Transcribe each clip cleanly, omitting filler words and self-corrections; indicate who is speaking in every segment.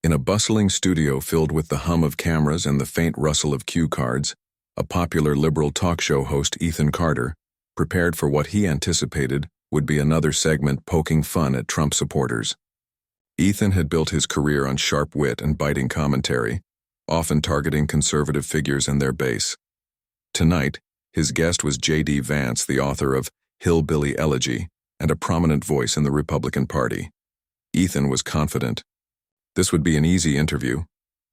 Speaker 1: In a bustling studio filled with the hum of cameras and the faint rustle of cue cards, a popular liberal talk show host, Ethan Carter, prepared for what he anticipated would be another segment poking fun at Trump supporters. Ethan had built his career on sharp wit and biting commentary, often targeting conservative figures and their base. Tonight, his guest was JD Vance, the author of Hillbilly Elegy and a prominent voice in the Republican Party. Ethan was confident. This would be an easy interview,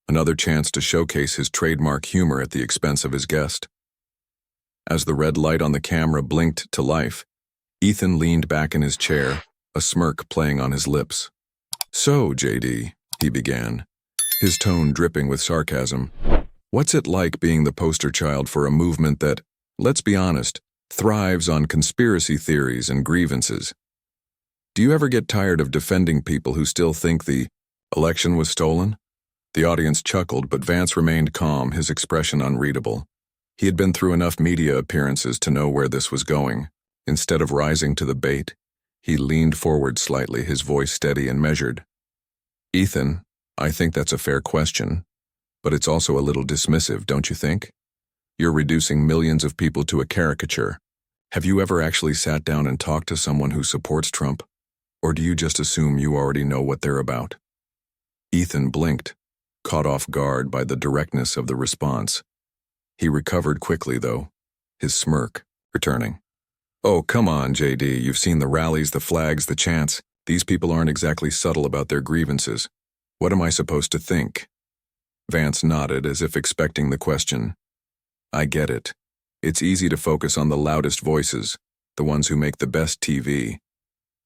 Speaker 1: another chance to showcase his trademark humor at the expense of his guest. As the red light on the camera blinked to life, Ethan leaned back in his chair, a smirk playing on his lips. "So, JD," he began, his tone dripping with sarcasm, "what's it like being the poster child for a movement that, let's be honest, thrives on conspiracy theories and grievances? Do you ever get tired of defending people who still think the election was stolen?" The audience chuckled, but Vance remained calm, his expression unreadable. He had been through enough media appearances to know where this was going. Instead of rising to the bait, he leaned forward slightly, his voice steady and measured. "Ethan, I think that's a fair question, but it's also a little dismissive, don't you think? You're reducing millions of people to a caricature. Have you ever actually sat down and talked to someone who supports Trump? Or do you just assume you already know what they're about?" Ethan blinked, caught off guard by the directness of the response. He recovered quickly, though, his smirk returning. "Oh, come on, JD, you've seen the rallies, the flags, the chants. These people aren't exactly subtle about their grievances. What am I supposed to think?" Vance nodded as if expecting the question. "I get it. It's easy to focus on the loudest voices, the ones who make the best TV.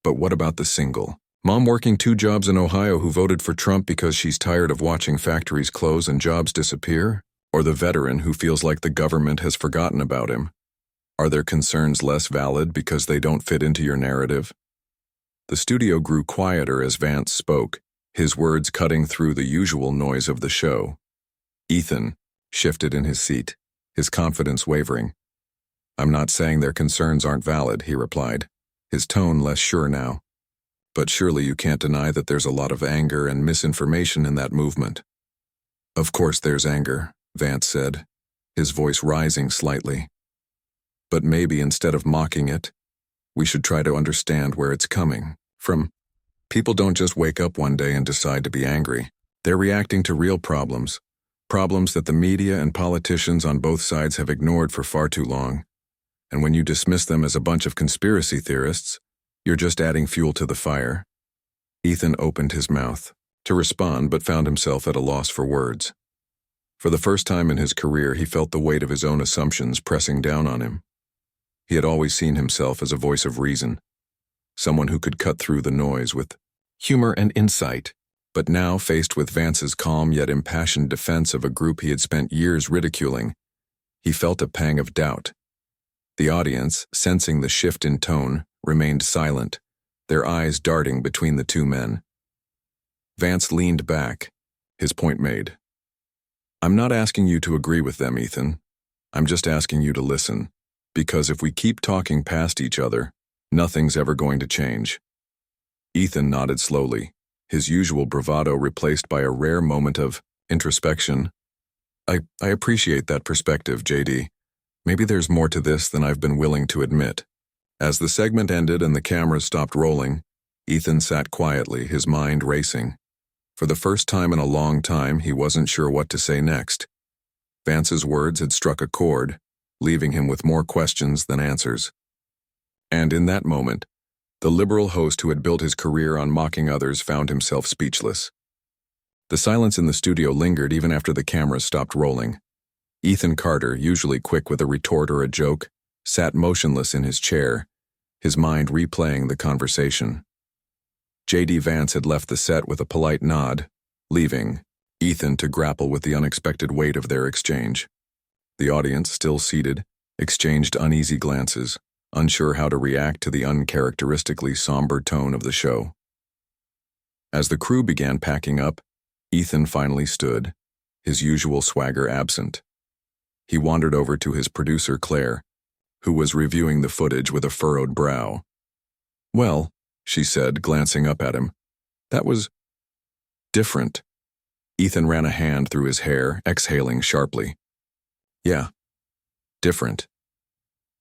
Speaker 1: But what about the single mom working 2 jobs in Ohio who voted for Trump because she's tired of watching factories close and jobs disappear? Or the veteran who feels like the government has forgotten about him? Are their concerns less valid because they don't fit into your narrative?" The studio grew quieter as Vance spoke, his words cutting through the usual noise of the show. Ethan shifted in his seat, his confidence wavering. "I'm not saying their concerns aren't valid," he replied, his tone less sure now. "But surely you can't deny that there's a lot of anger and misinformation in that movement." "Of course there's anger," Vance said, his voice rising slightly. "But maybe instead of mocking it, we should try to understand where it's coming from. People don't just wake up one day and decide to be angry. They're reacting to real problems, problems that the media and politicians on both sides have ignored for far too long. And when you dismiss them as a bunch of conspiracy theorists, you're just adding fuel to the fire." Ethan opened his mouth to respond, but found himself at a loss for words. For the first time in his career, he felt the weight of his own assumptions pressing down on him. He had always seen himself as a voice of reason, someone who could cut through the noise with humor and insight. But now, faced with Vance's calm yet impassioned defense of a group he had spent years ridiculing, he felt a pang of doubt. The audience, sensing the shift in tone, remained silent, their eyes darting between the two men. Vance leaned back, his point made. "I'm not asking you to agree with them, Ethan. I'm just asking you to listen. Because if we keep talking past each other, nothing's ever going to change." Ethan nodded slowly, his usual bravado replaced by a rare moment of introspection. I appreciate that perspective, JD. Maybe there's more to this than I've been willing to admit." As the segment ended and the cameras stopped rolling, Ethan sat quietly, his mind racing. For the first time in a long time, he wasn't sure what to say next. Vance's words had struck a chord, leaving him with more questions than answers. And in that moment, the liberal host who had built his career on mocking others found himself speechless. The silence in the studio lingered even after the cameras stopped rolling. Ethan Carter, usually quick with a retort or a joke, sat motionless in his chair, his mind replaying the conversation. JD Vance had left the set with a polite nod, leaving Ethan to grapple with the unexpected weight of their exchange. The audience, still seated, exchanged uneasy glances, unsure how to react to the uncharacteristically somber tone of the show. As the crew began packing up, Ethan finally stood, his usual swagger absent. He wandered over to his producer, Claire, who was reviewing the footage with a furrowed brow. "Well," she said, glancing up at him, "that was different." Ethan ran a hand through his hair, exhaling sharply. Yeah. Different.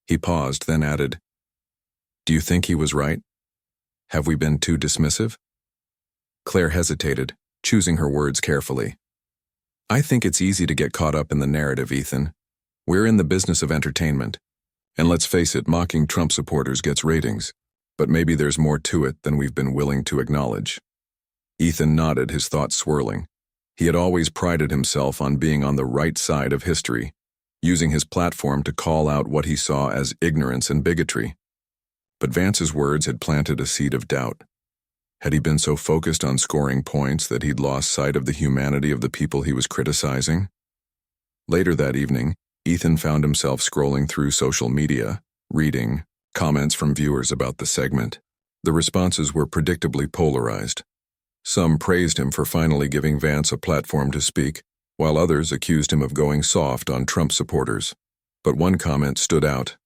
Speaker 1: He paused, then added, "Do you think he was right? Have we been too dismissive?" Claire hesitated, choosing her words carefully. "I think it's easy to get caught up in the narrative, Ethan. We're in the business of entertainment. And let's face it, mocking Trump supporters gets ratings. But maybe there's more to it than we've been willing to acknowledge." Ethan nodded, his thoughts swirling. He had always prided himself on being on the right side of history, using his platform to call out what he saw as ignorance and bigotry. But Vance's words had planted a seed of doubt. Had he been so focused on scoring points that he'd lost sight of the humanity of the people he was criticizing? Later that evening, Ethan found himself scrolling through social media, reading comments from viewers about the segment. The responses were predictably polarized. Some praised him for finally giving Vance a platform to speak, while others accused him of going soft on Trump supporters. But one comment stood out.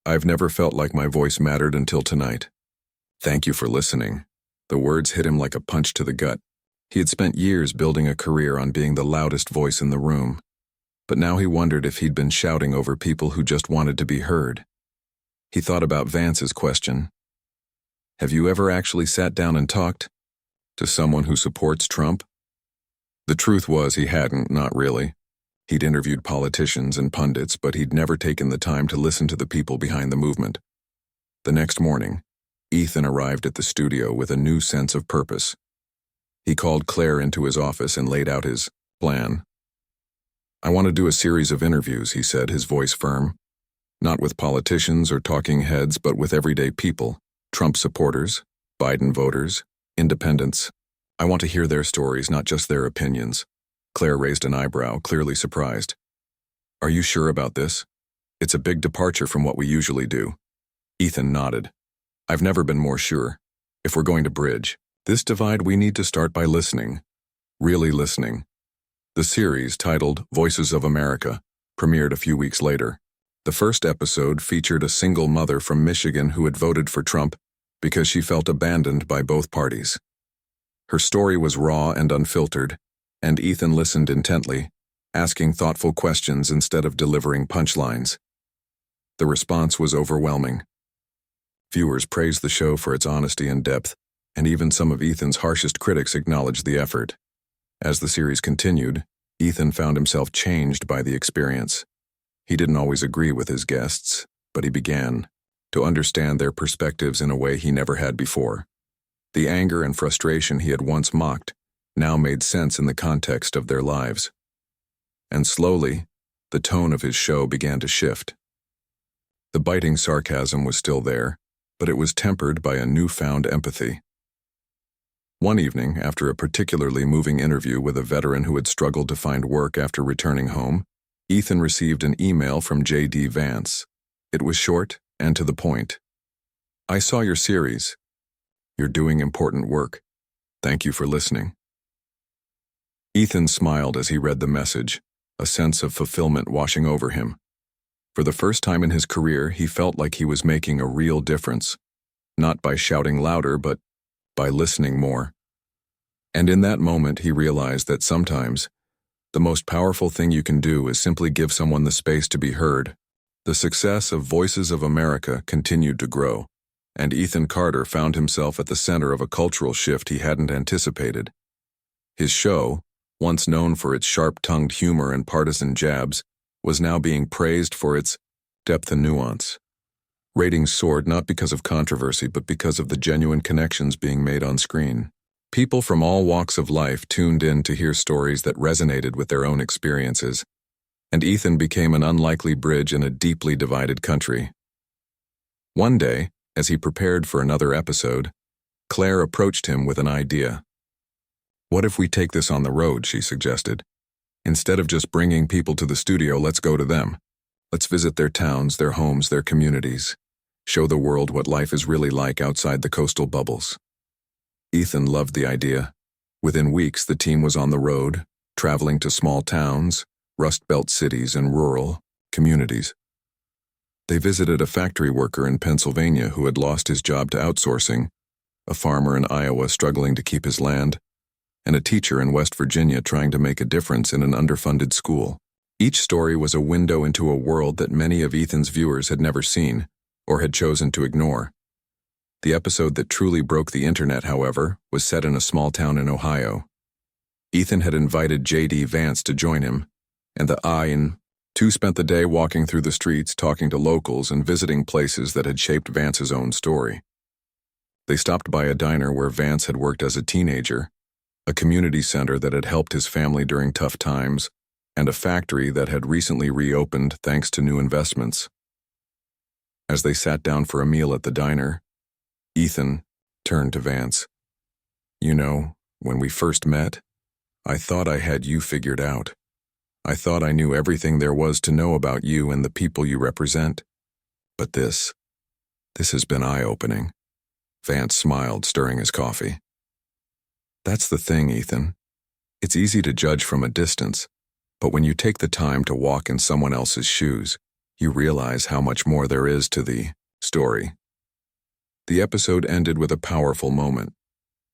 Speaker 1: "I've never felt like my voice mattered until tonight. Thank you for listening." The words hit him like a punch to the gut. He had spent years building a career on being the loudest voice in the room. But now he wondered if he'd been shouting over people who just wanted to be heard. He thought about Vance's question. Have you ever actually sat down and talked to someone who supports Trump? The truth was he hadn't, not really. He'd interviewed politicians and pundits, but he'd never taken the time to listen to the people behind the movement. The next morning, Ethan arrived at the studio with a new sense of purpose. He called Claire into his office and laid out his plan. "I want to do a series of interviews," he said, his voice firm. "Not with politicians or talking heads, but with everyday people, Trump supporters, Biden voters, independents. I want to hear their stories, not just their opinions." Claire raised an eyebrow, clearly surprised. "Are you sure about this? It's a big departure from what we usually do." Ethan nodded. "I've never been more sure. If we're going to bridge this divide, we need to start by listening. Really listening." The series, titled Voices of America, premiered a few weeks later. The first episode featured a single mother from Michigan who had voted for Trump because she felt abandoned by both parties. Her story was raw and unfiltered, and Ethan listened intently, asking thoughtful questions instead of delivering punchlines. The response was overwhelming. Viewers praised the show for its honesty and depth, and even some of Ethan's harshest critics acknowledged the effort. As the series continued, Ethan found himself changed by the experience. He didn't always agree with his guests, but he began to understand their perspectives in a way he never had before. The anger and frustration he had once mocked now made sense in the context of their lives. And slowly, the tone of his show began to shift. The biting sarcasm was still there, but it was tempered by a newfound empathy. One evening, after a particularly moving interview with a veteran who had struggled to find work after returning home, Ethan received an email from JD Vance. It was short and to the point. "I saw your series. You're doing important work. Thank you for listening." Ethan smiled as he read the message, a sense of fulfillment washing over him. For the first time in his career, he felt like he was making a real difference, not by shouting louder, but by listening more. And in that moment, he realized that sometimes the most powerful thing you can do is simply give someone the space to be heard. The success of Voices of America continued to grow, and Ethan Carter found himself at the center of a cultural shift he hadn't anticipated. His show, once known for its sharp-tongued humor and partisan jabs, was now being praised for its depth and nuance. Ratings soared not because of controversy, but because of the genuine connections being made on screen. People from all walks of life tuned in to hear stories that resonated with their own experiences, and Ethan became an unlikely bridge in a deeply divided country. One day, as he prepared for another episode, Claire approached him with an idea. "What if we take this on the road?" she suggested. "Instead of just bringing people to the studio, let's go to them. Let's visit their towns, their homes, their communities. Show the world what life is really like outside the coastal bubbles." Ethan loved the idea. Within weeks, the team was on the road, traveling to small towns, Rust Belt cities, and rural communities. They visited a factory worker in Pennsylvania who had lost his job to outsourcing, a farmer in Iowa struggling to keep his land, and a teacher in West Virginia trying to make a difference in an underfunded school. Each story was a window into a world that many of Ethan's viewers had never seen or had chosen to ignore. The episode that truly broke the internet, however, was set in a small town in Ohio. Ethan had invited JD Vance to join him, and the two spent the day walking through the streets, talking to locals, and visiting places that had shaped Vance's own story. They stopped by a diner where Vance had worked as a teenager, a community center that had helped his family during tough times, and a factory that had recently reopened thanks to new investments. As they sat down for a meal at the diner, Ethan turned to Vance. "You know, when we first met, I thought I had you figured out. I thought I knew everything there was to know about you and the people you represent. But this has been eye-opening." Vance smiled, stirring his coffee. "That's the thing, Ethan. It's easy to judge from a distance, but when you take the time to walk in someone else's shoes, you realize how much more there is to the story." The episode ended with a powerful moment.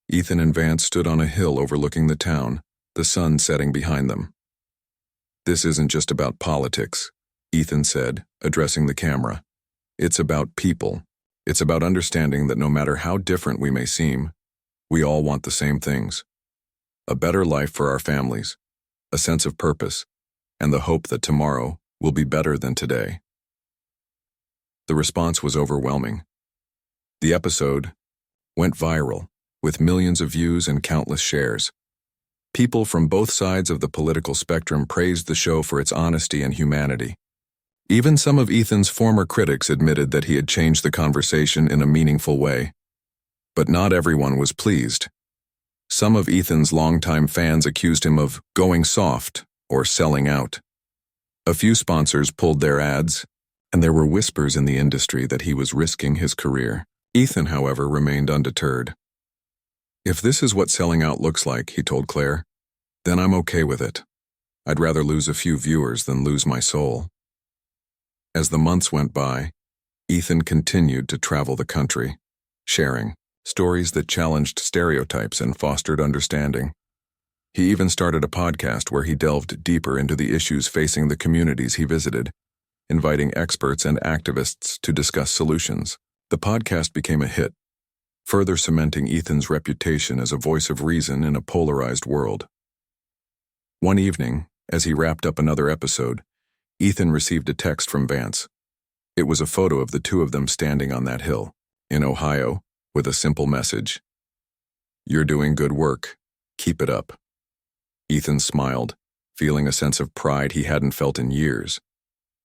Speaker 1: Ethan and Vance stood on a hill overlooking the town, the sun setting behind them. "This isn't just about politics," Ethan said, addressing the camera. "It's about people. It's about understanding that no matter how different we may seem, we all want the same things. A better life for our families, a sense of purpose, and the hope that tomorrow will be better than today." The response was overwhelming. The episode went viral, with millions of views and countless shares. People from both sides of the political spectrum praised the show for its honesty and humanity. Even some of Ethan's former critics admitted that he had changed the conversation in a meaningful way. But not everyone was pleased. Some of Ethan's longtime fans accused him of going soft or selling out. A few sponsors pulled their ads, and there were whispers in the industry that he was risking his career. Ethan, however, remained undeterred. "If this is what selling out looks like," he told Claire, "then I'm okay with it. I'd rather lose a few viewers than lose my soul." As the months went by, Ethan continued to travel the country, sharing stories that challenged stereotypes and fostered understanding. He even started a podcast where he delved deeper into the issues facing the communities he visited, inviting experts and activists to discuss solutions. The podcast became a hit, further cementing Ethan's reputation as a voice of reason in a polarized world. One evening, as he wrapped up another episode, Ethan received a text from Vance. It was a photo of the two of them standing on that hill, in Ohio, with a simple message: "You're doing good work. Keep it up." Ethan smiled, feeling a sense of pride he hadn't felt in years.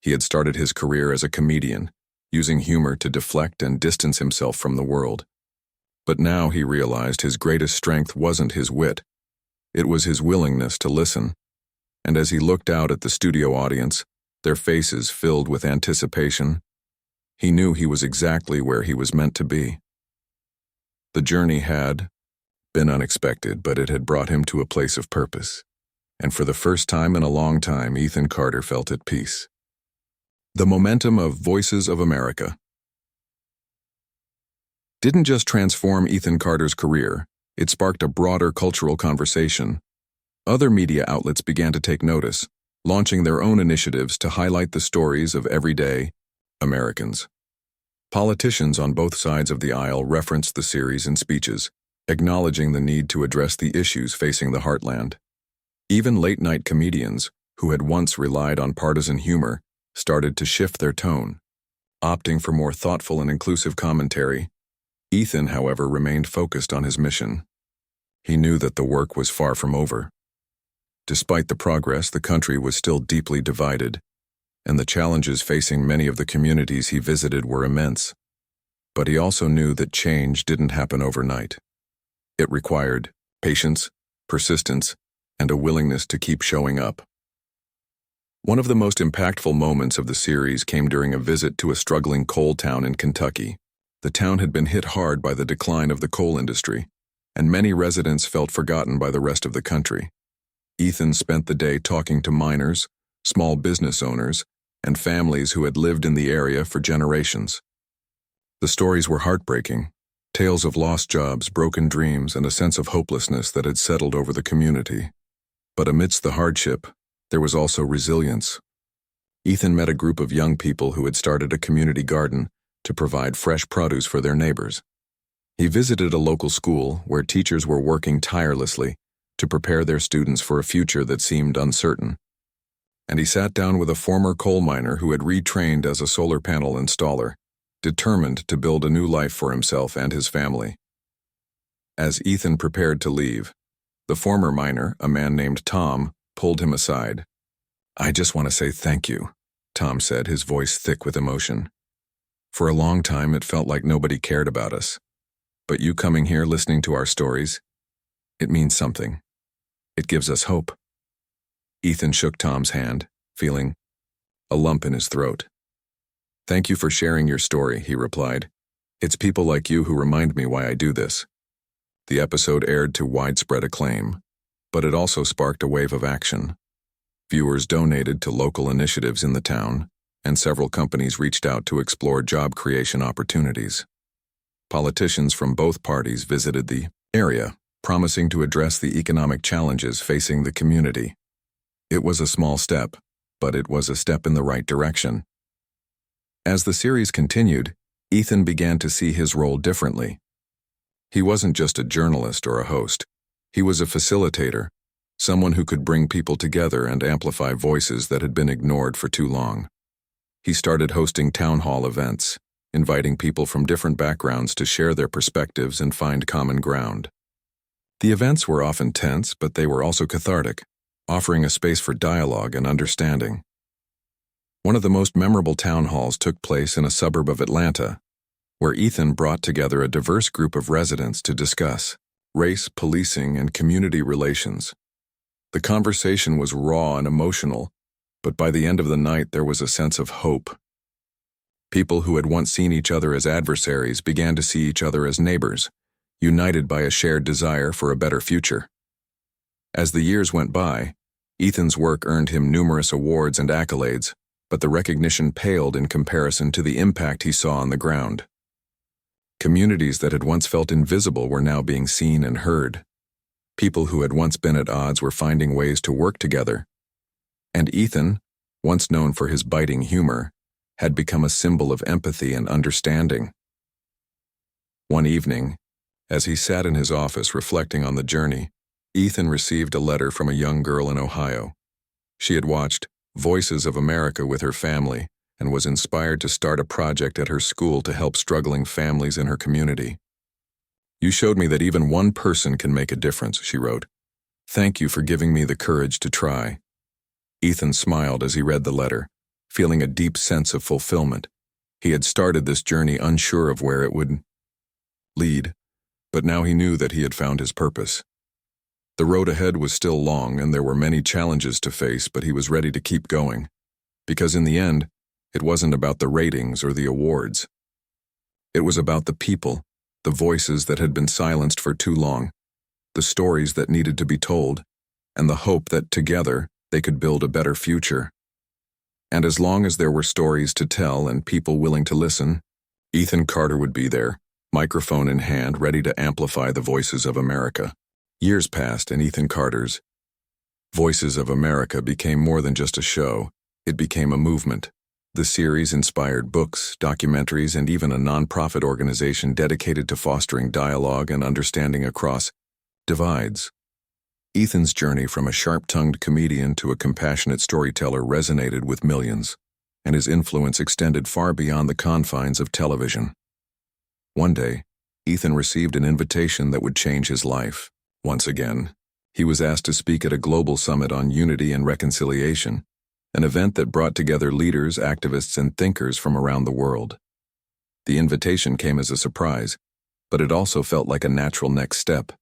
Speaker 1: He had started his career as a comedian, using humor to deflect and distance himself from the world. But now he realized his greatest strength wasn't his wit. It was his willingness to listen. And as he looked out at the studio audience, their faces filled with anticipation, he knew he was exactly where he was meant to be. The journey had been unexpected, but it had brought him to a place of purpose. And for the first time in a long time, Ethan Carter felt at peace. The momentum of Voices of America didn't just transform Ethan Carter's career, it sparked a broader cultural conversation. Other media outlets began to take notice, launching their own initiatives to highlight the stories of everyday Americans. Politicians on both sides of the aisle referenced the series in speeches, acknowledging the need to address the issues facing the heartland. Even late-night comedians, who had once relied on partisan humor, started to shift their tone, opting for more thoughtful and inclusive commentary. Ethan, however, remained focused on his mission. He knew that the work was far from over. Despite the progress, the country was still deeply divided, and the challenges facing many of the communities he visited were immense. But he also knew that change didn't happen overnight. It required patience, persistence, and a willingness to keep showing up. One of the most impactful moments of the series came during a visit to a struggling coal town in Kentucky. The town had been hit hard by the decline of the coal industry, and many residents felt forgotten by the rest of the country. Ethan spent the day talking to miners, small business owners, and families who had lived in the area for generations. The stories were heartbreaking, Tales of lost jobs, broken dreams, and a sense of hopelessness that had settled over the community. But amidst the hardship, there was also resilience. Ethan met a group of young people who had started a community garden to provide fresh produce for their neighbors. He visited a local school where teachers were working tirelessly to prepare their students for a future that seemed uncertain. And he sat down with a former coal miner who had retrained as a solar panel installer, determined to build a new life for himself and his family. As Ethan prepared to leave, the former miner, a man named Tom, pulled him aside. "I just want to say thank you," Tom said, his voice thick with emotion. "For a long time it felt like nobody cared about us. But you coming here listening to our stories, it means something. It gives us hope." Ethan shook Tom's hand, feeling a lump in his throat. "Thank you for sharing your story," he replied. "It's people like you who remind me why I do this." The episode aired to widespread acclaim, but it also sparked a wave of action. Viewers donated to local initiatives in the town, and several companies reached out to explore job creation opportunities. Politicians from both parties visited the area, promising to address the economic challenges facing the community. It was a small step, but it was a step in the right direction. As the series continued, Ethan began to see his role differently. He wasn't just a journalist or a host. He was a facilitator, someone who could bring people together and amplify voices that had been ignored for too long. He started hosting town hall events, inviting people from different backgrounds to share their perspectives and find common ground. The events were often tense, but they were also cathartic, offering a space for dialogue and understanding. One of the most memorable town halls took place in a suburb of Atlanta, where Ethan brought together a diverse group of residents to discuss race, policing, and community relations. The conversation was raw and emotional, but by the end of the night there was a sense of hope. People who had once seen each other as adversaries began to see each other as neighbors, united by a shared desire for a better future. As the years went by, Ethan's work earned him numerous awards and accolades, but the recognition paled in comparison to the impact he saw on the ground. Communities that had once felt invisible were now being seen and heard. People who had once been at odds were finding ways to work together. And Ethan, once known for his biting humor, had become a symbol of empathy and understanding. One evening, as he sat in his office reflecting on the journey, Ethan received a letter from a young girl in Ohio. She had watched Voices of America with her family and was inspired to start a project at her school to help struggling families in her community. "You showed me that even one person can make a difference," she wrote. "Thank you for giving me the courage to try." Ethan smiled as he read the letter, feeling a deep sense of fulfillment. He had started this journey unsure of where it would lead, but now he knew that he had found his purpose. The road ahead was still long and there were many challenges to face, but he was ready to keep going. Because in the end, it wasn't about the ratings or the awards. It was about the people, the voices that had been silenced for too long, the stories that needed to be told, and the hope that together they could build a better future. And as long as there were stories to tell and people willing to listen, Ethan Carter would be there, microphone in hand, ready to amplify the voices of America. Years passed and Ethan Carter's Voices of America became more than just a show. It became a movement. The series inspired books, documentaries, and even a nonprofit organization dedicated to fostering dialogue and understanding across divides. Ethan's journey from a sharp-tongued comedian to a compassionate storyteller resonated with millions, and his influence extended far beyond the confines of television. One day, Ethan received an invitation that would change his life. Once again, he was asked to speak at a global summit on unity and reconciliation, an event that brought together leaders, activists, and thinkers from around the world. The invitation came as a surprise, but it also felt like a natural next step.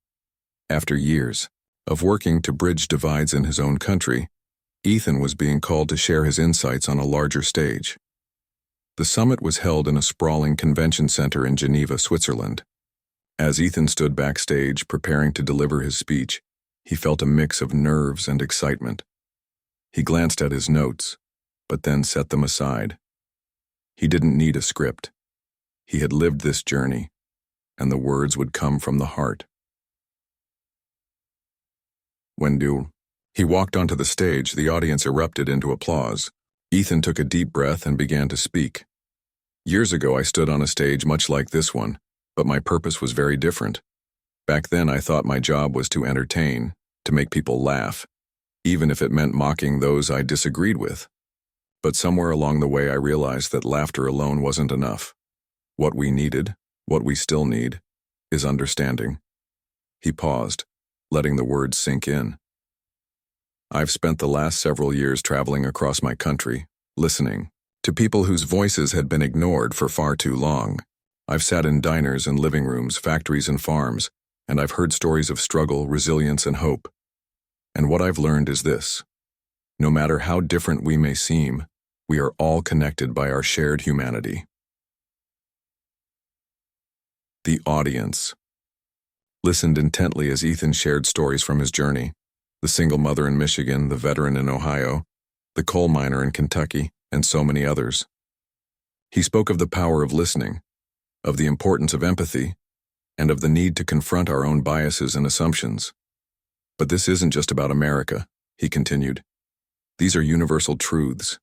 Speaker 1: After years of working to bridge divides in his own country, Ethan was being called to share his insights on a larger stage. The summit was held in a sprawling convention center in Geneva, Switzerland. As Ethan stood backstage preparing to deliver his speech, he felt a mix of nerves and excitement. He glanced at his notes, but then set them aside. He didn't need a script. He had lived this journey, and the words would come from the heart. When he walked onto the stage, the audience erupted into applause. Ethan took a deep breath and began to speak. Years ago, I stood on a stage much like this one, but my purpose was very different. Back then, I thought my job was to entertain, to make people laugh, even if it meant mocking those I disagreed with. But somewhere along the way, I realized that laughter alone wasn't enough. What we needed, what we still need, is understanding. He paused, letting the words sink in. I've spent the last several years traveling across my country, listening to people whose voices had been ignored for far too long. I've sat in diners and living rooms, factories and farms, and I've heard stories of struggle, resilience, and hope. And what I've learned is this: no matter how different we may seem, we are all connected by our shared humanity. The audience listened intently as Ethan shared stories from his journey: the single mother in Michigan, the veteran in Ohio, the coal miner in Kentucky, and so many others. He spoke of the power of listening, of the importance of empathy, and of the need to confront our own biases and assumptions. But this isn't just about America, he continued. These are universal truths.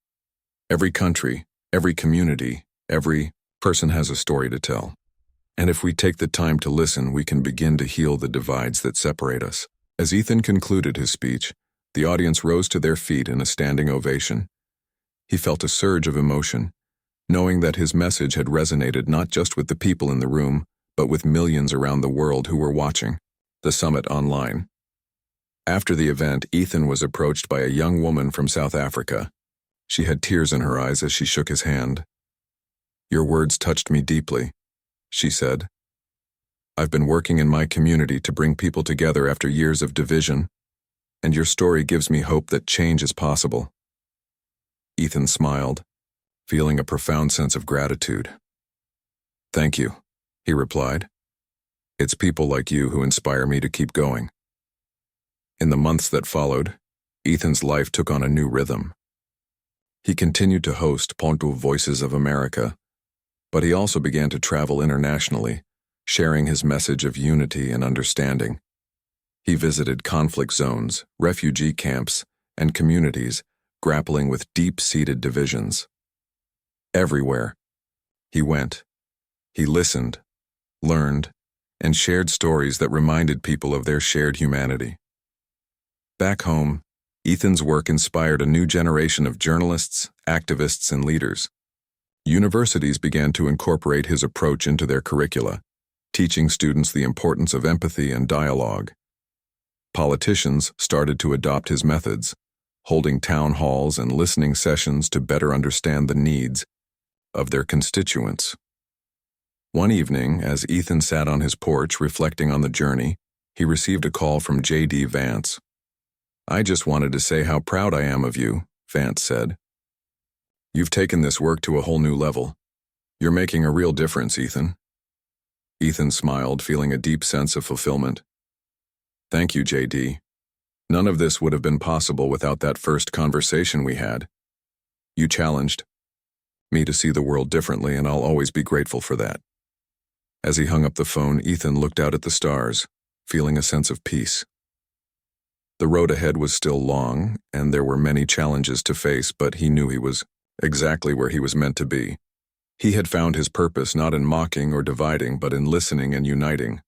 Speaker 1: Every country, every community, every person has a story to tell. And if we take the time to listen, we can begin to heal the divides that separate us. As Ethan concluded his speech, the audience rose to their feet in a standing ovation. He felt a surge of emotion, knowing that his message had resonated not just with the people in the room, but with millions around the world who were watching the summit online. After the event, Ethan was approached by a young woman from South Africa. She had tears in her eyes as she shook his hand. "Your words touched me deeply," she said. "I've been working in my community to bring people together after years of division, and your story gives me hope that change is possible." Ethan smiled, feeling a profound sense of gratitude. "Thank you," he replied. "It's people like you who inspire me to keep going." In the months that followed, Ethan's life took on a new rhythm. He continued to host Ponto Voices of America, but he also began to travel internationally, sharing his message of unity and understanding. He visited conflict zones, refugee camps, and communities grappling with deep-seated divisions. Everywhere he went, he listened, learned, and shared stories that reminded people of their shared humanity. Back home, Ethan's work inspired a new generation of journalists, activists, and leaders. Universities began to incorporate his approach into their curricula, teaching students the importance of empathy and dialogue. Politicians started to adopt his methods, holding town halls and listening sessions to better understand the needs of their constituents. One evening, as Ethan sat on his porch reflecting on the journey, he received a call from JD Vance. "I just wanted to say how proud I am of you," Vance said. "You've taken this work to a whole new level. You're making a real difference, Ethan." Ethan smiled, feeling a deep sense of fulfillment. "Thank you, JD. None of this would have been possible without that first conversation we had. You challenged me to see the world differently, and I'll always be grateful for that." As he hung up the phone, Ethan looked out at the stars, feeling a sense of peace. The road ahead was still long, and there were many challenges to face, but he knew he was exactly where he was meant to be. He had found his purpose not in mocking or dividing, but in listening and uniting.